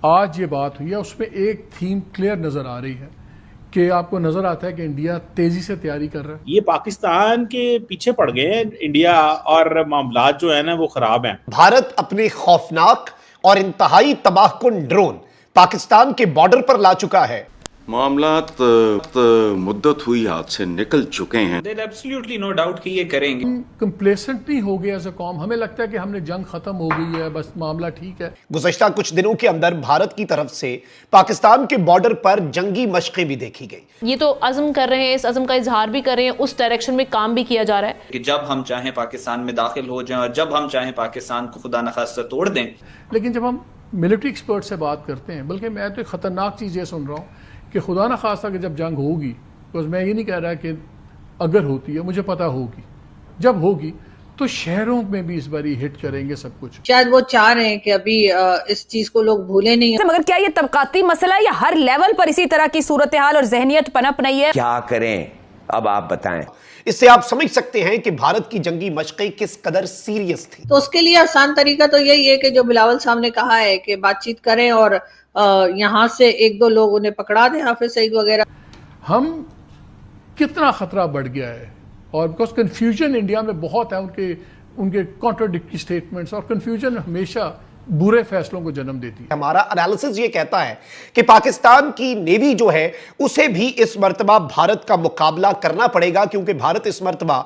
आज ये बात हुई है उसमें एक थीम क्लियर नजर आ रही है कि आपको नजर आता है कि इंडिया तेजी से तैयारी कर रहा है। ये पाकिस्तान के पीछे पड़ गए हैं इंडिया और मामलात जो है ना वो खराब हैं। भारत अपने खौफनाक और इंतहाई तबाहकुन ड्रोन पाकिस्तान के बॉर्डर पर ला चुका है। मामलात मुद्दत हुई हाथ से निकल चुके हैं। There absolutely no doubt कि ये करेंगे। हम कंप्लेसेंट नहीं हो गए एज अ कौम, हमें लगता है कि हमने जंग खत्म हो गई है, बस मामला ठीक है। गुज़श्ता कुछ दिनों के अंदर भारत की तरफ से पाकिस्तान के बॉर्डर पर जंगी मशक़ें भी देखी गई। ये तो अज़्म कर रहे हैं, इस अज़्म का इजहार भी कर रहे हैं, उस डायरेक्शन में काम भी किया जा रहा है कि जब हम चाहें पाकिस्तान में दाखिल हो जाएं और जब हम चाहें पाकिस्तान को खुदा न खास्ता तोड़ दें। लेकिन जब हम मिलिट्री एक्सपर्ट से बात करते हैं, बल्कि मैं तो एक ख़तरनाक चीज़ ये सुन रहा हूँ कि खुदा न खास्ता कि जब जंग होगी, बिकॉज मैं ये नहीं कह रहा कि अगर होती है, मुझे पता होगी, जब होगी तो शहरों में भी इस बारी हिट करेंगे सब कुछ। शायद वो चाह रहे हैं कि अभी इस चीज को लोग भूले नहीं। मगर क्या ये तबकाती मसला है या हर लेवल पर इसी तरह की सूरत हाल और जहनियत पनप रही है? क्या करें अब आप बताएं। इससे आप समझ सकते हैं कि भारत की जंगी मशक़ें किस कदर सीरियस थी। तो उसके लिए आसान तरीका तो यही है कि जो बिलावल साहब ने कहा है कि बातचीत करें और यहाँ से एक दो लोग उन्हें पकड़ा दें, हाफिज सईद वगैरह। हम कितना खतरा बढ़ गया है, और बिकॉज कन्फ्यूजन इंडिया में बहुत है, उनके कॉन्ट्राडिक्टरी स्टेटमेंट्स, और कन्फ्यूजन हमेशा बुरे फैसलों को जन्म देती है। हमारा एनालिसिस ये कहता है कि पाकिस्तान की नेवी जो है उसे भी इस मर्तबा भारत का मुकाबला करना पड़ेगा, क्योंकि भारत इस मर्तबा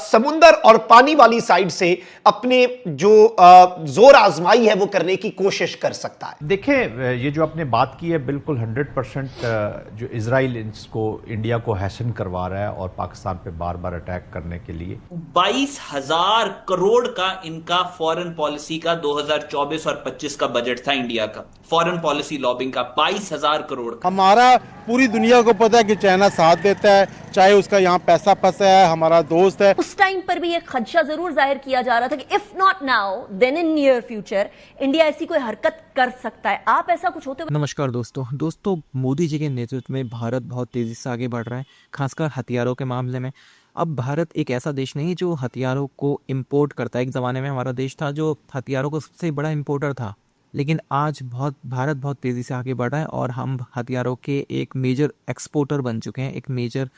समुंदर और पानी वाली साइड से अपने जो जोर आजमाई है वो करने की कोशिश कर सकता है। देखिए, ये जो आपने बात की है बिल्कुल 100% जो इजराइल इसको इंडिया को हैसन करवा रहा है और पाकिस्तान पे बार बार अटैक करने के लिए 22,000 करोड़ का इनका फॉरेन पॉलिसी का 2024 और 25 का बजट था इंडिया का, फॉरेन पॉलिसी लॉबिंग का 22,000 करोड़ का। हमारा पूरी दुनिया को पता है कि चाइना साथ देता है, चाहे उसका यहाँ पैसा फंसा है, हमारा दोस्त है। उस टाइम पर भी एक खदशा जरूर जाहिर किया जा रहा था कि if not now then in near future India ऐसी कोई हरकत कर सकता है। आप ऐसा कुछ होते? नमस्कार दोस्तों, मोदी जी के नेतृत्व में भारत बहुत तेजी से आगे बढ़ रहा है, खासकर हथियारों के मामले में। अब भारत एक ऐसा देश नहीं जो हथियारों को इंपोर्ट करता है। एक ज़माने में हमारा देश था जो हथियारों का सबसे बड़ा इंपोर्टर था, लेकिन आज भारत बहुत तेज़ी से आगे बढ़ रहा है और हम हथियारों के एक मेजर एक्सपोर्टर बन चुके हैं, एक मेजर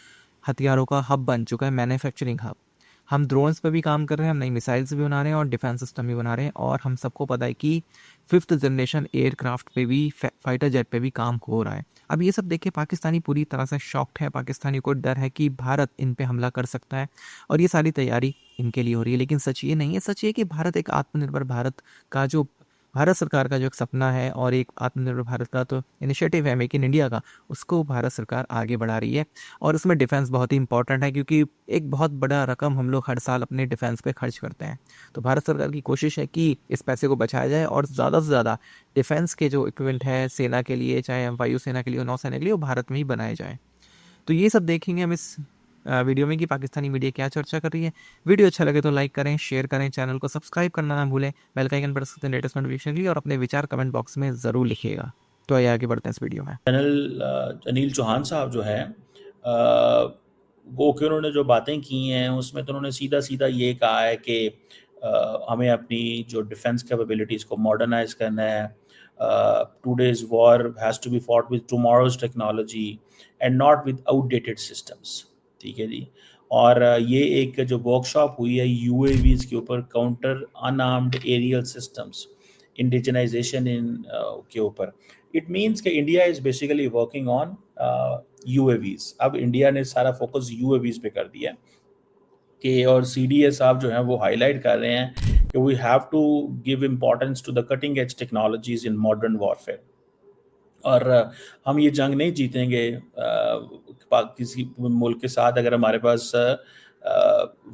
हथियारों का हब बन चुका है, मैन्युफैक्चरिंग हब। हम ड्रोन्स पे भी काम कर रहे हैं, हम नई मिसाइल्स भी बना रहे हैं और डिफेंस सिस्टम भी बना रहे हैं, और हम सबको पता है कि 5th जनरेशन एयरक्राफ्ट पे भी, फाइटर जेट पे भी काम हो रहा है। अब ये सब देख के पाकिस्तानी पूरी तरह से शॉक्ड है, पाकिस्तानी को डर है कि भारत इन पे हमला कर सकता है, और ये सारी तैयारी इनके लिए हो रही है। लेकिन सच ये नहीं है, सच ये कि भारत एक आत्मनिर्भर भारत का जो भारत सरकार का जो एक सपना है और एक आत्मनिर्भर भारत का तो इनिशिएटिव है मेक इन इंडिया का, उसको भारत सरकार आगे बढ़ा रही है। और उसमें डिफेंस बहुत ही इंपॉर्टेंट है, क्योंकि एक बहुत बड़ा रकम हम लोग हर साल अपने डिफेंस पे खर्च करते हैं। तो भारत सरकार की कोशिश है कि इस पैसे को बचाया जाए और ज़्यादा से ज़्यादा डिफेंस के जो इक्विपमेंट है सेना के लिए, चाहे वायुसेना के लिए, नौसेना के लिए, वो भारत में ही बनाए जाएँ। तो ये सब देखेंगे हम इस वीडियो में कि पाकिस्तानी मीडिया क्या चर्चा कर रही है। वीडियो अच्छा लगे तो लाइक करें, शेयर करें, चैनल को सब्सक्राइब करना ना भूलें, बेल का आइकन प्रेस करें लेटेस्ट नोटिफिकेशन के लिए, और अपने विचार कमेंट बॉक्स में ज़रूर लिखिएगा। तो आइए आगे बढ़ते हैं इस वीडियो में। अनिल चौहान साहब जो है वो कि उन्होंने जो बातें की हैं उसमें तो उन्होंने सीधा सीधा ये कहा है कि हमें अपनी जो डिफेंस कैपेबिलिटीज़ को मॉडर्नाइज करना है। Today's war has to be fought with tomorrow's technology and not with outdated systems. ठीक है जी। और ये एक जो वर्कशॉप हुई है UAVs के ऊपर, counter unarmed aerial systems, indigenisation in के ऊपर, इट मीन्स कि India is basically working on UAVs। अब इंडिया ने सारा फोकस UAVs पे कर दिया कि, और CDA साहब जो हैं वो हाईलाइट कर रहे हैं कि we have to give importance to the cutting edge technologies in modern warfare. और हम ये जंग नहीं जीतेंगे किसी मुल्क के साथ अगर हमारे पास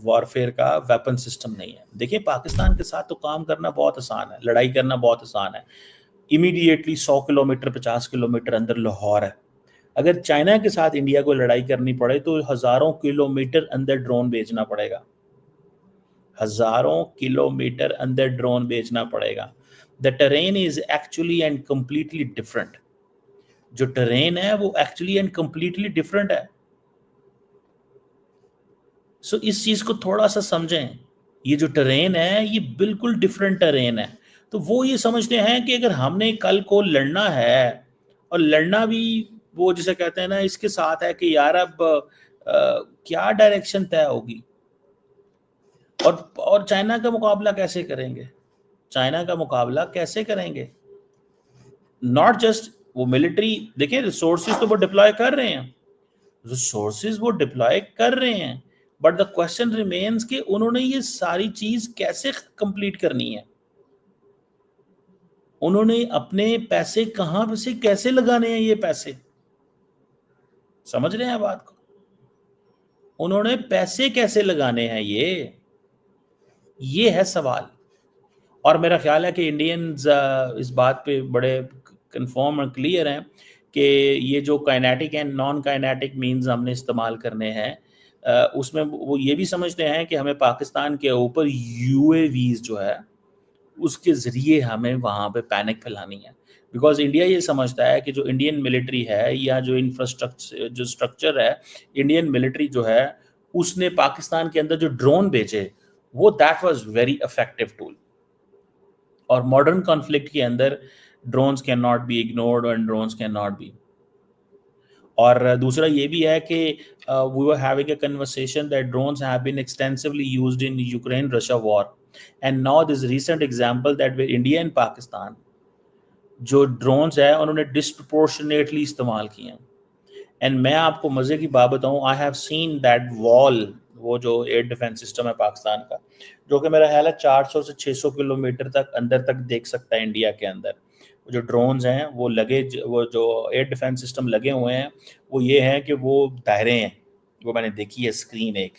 वॉरफेयर का वेपन सिस्टम नहीं है। देखिए, पाकिस्तान के साथ तो काम करना बहुत आसान है, लड़ाई करना बहुत आसान है। इमीडिएटली 100 किलोमीटर 50 किलोमीटर अंदर लाहौर है। अगर चाइना के साथ इंडिया को लड़ाई करनी पड़े तो हज़ारों किलोमीटर अंदर ड्रोन भेजना पड़ेगा, हज़ारों किलोमीटर अंदर ड्रोन भेजना पड़ेगा। The terrain is actually and completely different. जो टेरेन है वो एक्चुअली एंड कंप्लीटली डिफरेंट है। सो इस चीज को थोड़ा सा समझें, ये जो टेरेन है ये बिल्कुल डिफरेंट टेरेन है। तो वो ये समझते हैं कि अगर हमने कल को लड़ना है, और लड़ना भी वो जिसे कहते हैं ना इसके साथ है कि यार अब क्या डायरेक्शन तय होगी, और चाइना का मुकाबला कैसे करेंगे, चाइना का मुकाबला कैसे करेंगे? नॉट जस्ट वो मिलिट्री, देखिए रिसोर्सेज तो वो डिप्लॉय कर रहे हैं, रिसोर्सेज वो डिप्लॉय कर रहे हैं, बट द क्वेश्चन रिमेन्स कि उन्होंने ये सारी चीज कैसे कंप्लीट करनी है, उन्होंने अपने पैसे कहां से कैसे लगाने हैं, ये पैसे समझ रहे हैं बात को, उन्होंने पैसे कैसे लगाने हैं, ये है सवाल। और मेरा ख्याल है कि इंडियंस इस बात पे बड़े कंफर्म और क्लियर हैं कि ये जो kinetic and non kinetic means हमने इस्तेमाल करने हैं, उसमें वो ये भी समझते हैं कि हमें पाकिस्तान के ऊपर यूएवीज जो है उसके ज़रिए हमें वहाँ पे पैनिक फैलानी है, बिकॉज इंडिया ये समझता है कि जो इंडियन मिलिट्री है या जो इंफ्रास्ट्रक्चर जो स्ट्रक्चर है इंडियन मिलिट्री जो है उसने पाकिस्तान के अंदर जो ड्रोन भेजे वो that was very effective tool, और मॉडर्न कॉन्फ्लिक्ट के अंदर drones can not be ignored and drones can not be. और दूसरा ये भी है कि we were having a conversation that drones have been extensively used in Ukraine Russia war, and now this recent example that where India and Pakistan जो drones है उन्होंने disproportionately इस्तेमाल किए हैं। एंड मैं आपको मजे की बात बताऊं, I have seen that wall, वो जो एयर डिफेंस सिस्टम है पाकिस्तान का, जो कि मेरा ख्याल है 400 से 600 किलोमीटर तक अंदर तक देख सकता है इंडिया के अंदर। जो ड्रोन्स हैं वो लगे, वो जो एयर डिफेंस सिस्टम लगे हुए हैं वो ये हैं कि वो दायरे हैं, वो मैंने देखी है स्क्रीन एक,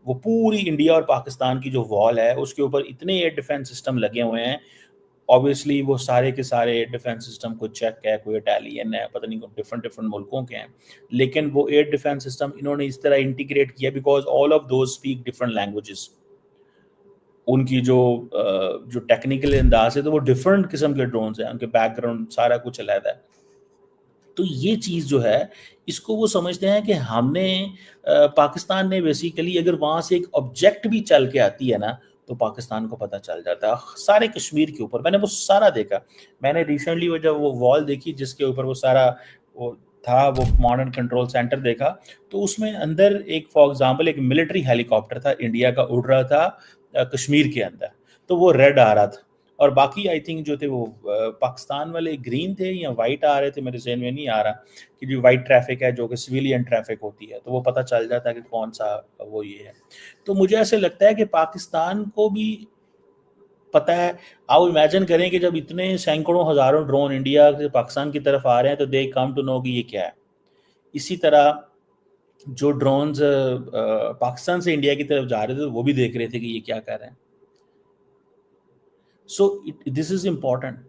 वो पूरी इंडिया और पाकिस्तान की जो वॉल है उसके ऊपर इतने एयर डिफेंस सिस्टम लगे हुए हैं। ऑब्वियसली वो सारे के सारे एयर डिफेंस सिस्टम कोई चेक है, कोई इटालियन है, पता नहीं डिफरेंट मुल्कों के हैं, लेकिन वो एयर डिफेंस सिस्टम इन्होंने इस तरह इंटीग्रेट किया because all of those speak different languages. उनकी जो टेक्निकल अंदाज है तो वो डिफरेंट किस्म के ड्रोन्स हैं, उनके बैकग्राउंड सारा कुछ अलग है। तो ये चीज़ जो है इसको वो समझते हैं कि हमने पाकिस्तान ने बेसिकली अगर वहाँ से एक ऑब्जेक्ट भी चल के आती है ना तो पाकिस्तान को पता चल जाता है सारे कश्मीर के ऊपर। मैंने वो सारा देखा, मैंने रिसेंटली वो जब वो वॉल देखी जिसके ऊपर वो सारा वो था, वो कमांड एंड कंट्रोल सेंटर देखा, तो उसमें अंदर एक फॉर एग्जांपल एक मिलिट्री हेलीकॉप्टर था इंडिया का उड़ रहा था कश्मीर के अंदर, तो वो रेड आ रहा था और बाकी आई थिंक जो थे वो पाकिस्तान वाले ग्रीन थे या वाइट आ रहे थे, मेरे ज़हन में नहीं आ रहा कि जो वाइट ट्रैफिक है जो कि सिविलियन ट्रैफिक होती है तो वो पता चल जाता है कि कौन सा वो ये है। तो मुझे ऐसे लगता है कि पाकिस्तान को भी पता है। आप इमेजिन करें कि जब इतने सैकड़ों हज़ारों ड्रोन इंडिया से पाकिस्तान की तरफ आ रहे हैं तो दे कम टू नो कि ये क्या है। इसी तरह जो ड्रोन्स पाकिस्तान से इंडिया की तरफ जा रहे थे वो भी देख रहे थे कि ये क्या कर रहे हैं। So this is important.